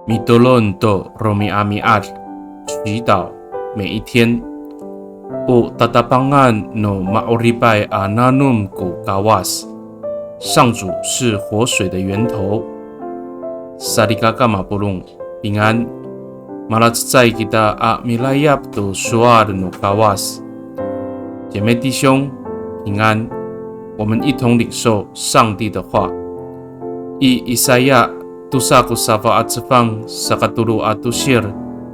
米多伦多罗米阿米阿，祈祷每一天。O tatapangan no maoribay ananum go gawas， 上主是活水的源头。Sarigaka mapulung， 平安。Malatsai kita a milayap do suar no gawas， 姐妹弟兄平安。我们一同领受上帝的话。以赛亚Tusa ku safa atsefang sakatulu atusir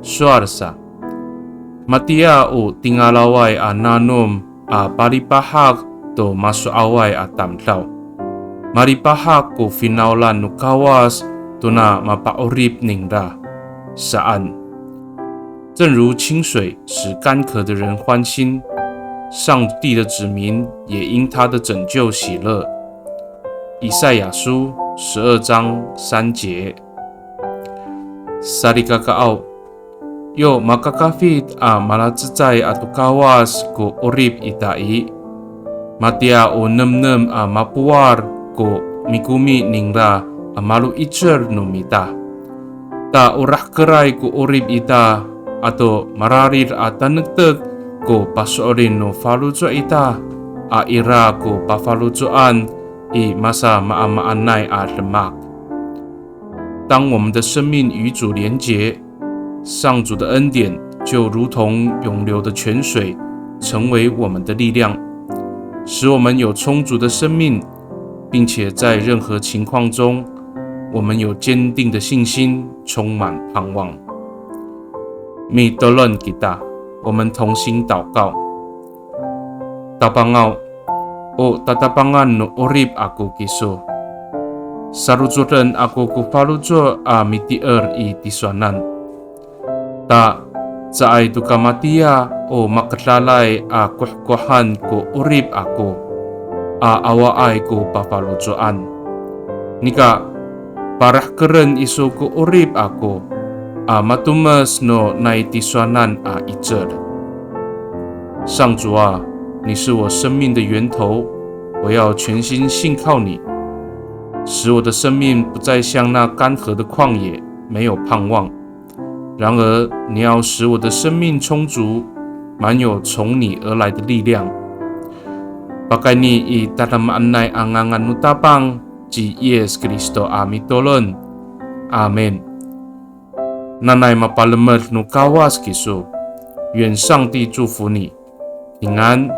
suarsa. Matia u tingalaway ananum a paripahak to masuaway atamlaw. Maripahak ku finaulan nukawas to na mapaorip ningda. Saan？ 正如清水使干渴的人欢心，上帝的子民也因他的拯救喜乐。以赛亚书12章3节。Sarigakaw yo makakafit a malatsay atukawas ko urip itai, matia o nemnem a mapuar ko mikumi ningra a malu itcher numita, ta urah keray ko urip ita ato mararir a tanagtag ko pasorin no falujo ita a ira ko pafalujoan以masa maamaanay a lemak。当我们的生命与主连结，上主的恩典就如同永流的泉水，成为我们的力量，使我们有充足的生命，并且在任何情况中，我们有坚定的信心，充满盼望。Mitolon kita， 我们同心祷告。Tapangaw，O tatapangan no urip aku kiso. Sarujuran aku ku falujo a mitier i tiswanan. Ta saay tukamatia o makatlalay a kuhkuhan ko urip ako. A awaay ko pafalujoan. Nika parah keren iso ko urip ako. A matumas no nai tiswanan a icer. 上主啊，你是我生命的源头，我要全心信靠你，使我的生命不再像那干涸的旷野，没有盼望。然而，你要使我的生命充足，满有从你而来的力量。Pakai ni i tatamanay angangan nutapang ji Yes Kristo amitolon. Amen. Nanay mapalamer no kawas kiso， 愿上帝祝福你。平安。